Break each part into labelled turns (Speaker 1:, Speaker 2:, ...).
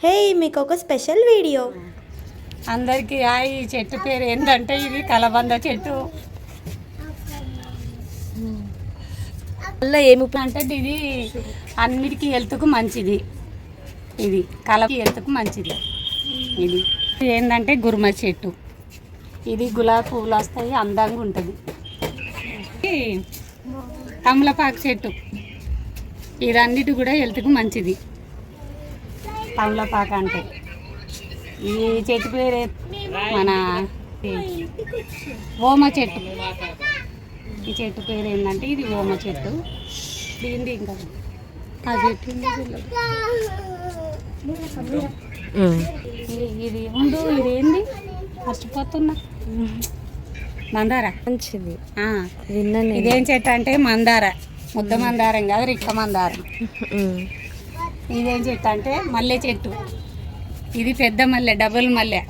Speaker 1: హే మీకు ఒక special video.
Speaker 2: అందరికీ ఈ చెట్టు పేరు ఏంటంటే ఇది కలబంద చెట్టు. ఏమి అంటే ఇది అన్నిటికీ హెల్త్కు మంచిది. ఇది కలకి హెల్త్కు మంచిది. ఇది ఏంటంటే గుర్మ చెట్టు. ఇది గులాబీ పువ్వులు వస్తాయి, అందంగా ఉంటుంది. తమలపాకు చెట్టు. ఇదన్నిటి కూడా హెల్త్కు మంచిది. తమలపాకు అంటే ఈ చెట్టు పేరు మన ఓమ చెట్టు. ఈ చెట్టు పేరు ఏంటంటే ఇది ఓమ చెట్టు. దీనిది ఇంకా ఆ చెట్టు ఇది ఉండు. ఇది ఏంది మర్చిపోతున్నా. మందార
Speaker 1: మంచిది.
Speaker 2: ఇదేం చెట్టు అంటే మందార. ముద్ద మందారం కాదు, రిక్క మందారం. ఇదేం చెట్టు అంటే మల్లె చెట్టు. ఇది పెద్ద మల్లె, డబుల్ మల్లె.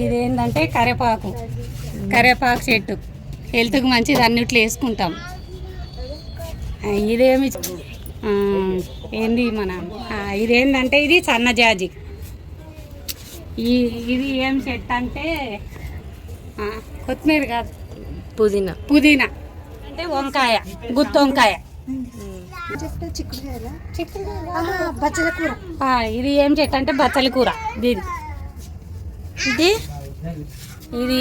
Speaker 2: ఇదేంటంటే కరివేపాకు. కరివేపాకు చెట్టు హెల్త్కి మంచిది, అన్నిట్లో వేసుకుంటాం. ఇదేమి ఏంది మన ఇదేంటంటే ఇది సన్నజాజి. ఇది ఏం చెట్టు అంటే కొత్తిమీర కాదు,
Speaker 1: పుదీనా.
Speaker 2: పుదీనా అంటే వంకాయ, గుత్తి వంకాయ. ఇది ఏం చెట్టు అంటే బచ్చలి కూర. ఇది ఇది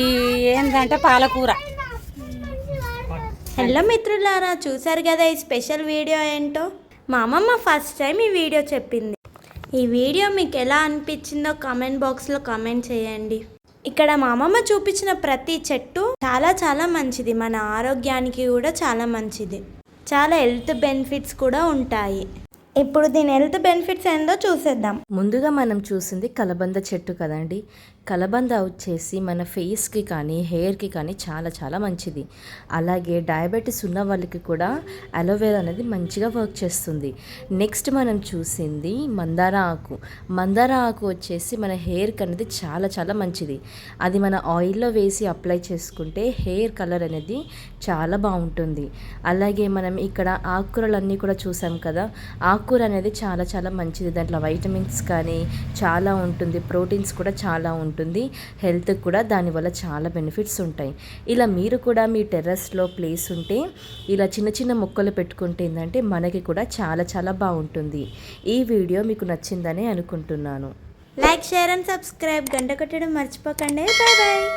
Speaker 2: ఏంటంటే పాలకూర.
Speaker 1: హలో మిత్రులారా, చూసారు కదా ఈ స్పెషల్ వీడియో ఏంటో. మా అమ్మమ్మ ఫస్ట్ టైం ఈ వీడియో చెప్పింది. ఈ వీడియో మీకు ఎలా అనిపించిందో కామెంట్ బాక్స్లో కామెంట్ చేయండి. ఇక్కడ మా అమ్మమ్మ చూపించిన ప్రతి చెట్టు చాలా చాలా మంచిది. మన ఆరోగ్యానికి కూడా చాలా మంచిది. చాలా హెల్త్ బెనిఫిట్స్ కూడా ఉంటాయి. ఇప్పుడు దీని హెల్త్ బెనిఫిట్స్ ఏందో చూసేద్దాం.
Speaker 3: ముందుగా మనం చూసింది కలబంద చెట్టు కదండి. కలబంద వచ్చేసి మన ఫేస్కి కానీ హెయిర్కి కానీ చాలా చాలా మంచిది. అలాగే డయాబెటీస్ ఉన్న వాళ్ళకి కూడా అలోవెరా అనేది మంచిగా వర్క్ చేస్తుంది. నెక్స్ట్ మనం చూసింది మందార ఆకు. మందార ఆకు వచ్చేసి మన హెయిర్కి అనేది చాలా చాలా మంచిది. అది మన ఆయిల్లో వేసి అప్లై చేసుకుంటే హెయిర్ కలర్ అనేది చాలా బాగుంటుంది. అలాగే మనం ఇక్కడ ఆకుకూరలన్నీ కూడా చూసాం కదా. ఆకుకూర అనేది చాలా చాలా మంచిది. దాంట్లో వైటమిన్స్ కానీ చాలా ఉంటుంది, ప్రోటీన్స్ కూడా చాలా ఉంటుంది. హెల్త్కి కూడా దానివల్ల చాలా బెనిఫిట్స్ ఉంటాయి. ఇలా మీరు కూడా మీ టెర్రస్లో ప్లేస్ ఉంటే ఇలా చిన్న చిన్న మొక్కలు పెట్టుకుంటే ఏంటంటే మనకి కూడా చాలా చాలా బాగుంటుంది. ఈ వీడియో మీకు నచ్చిందని అనుకుంటున్నాను.
Speaker 1: Like, share and subscribe. గంట కొట్టడం మర్చిపోకండి. Bye bye.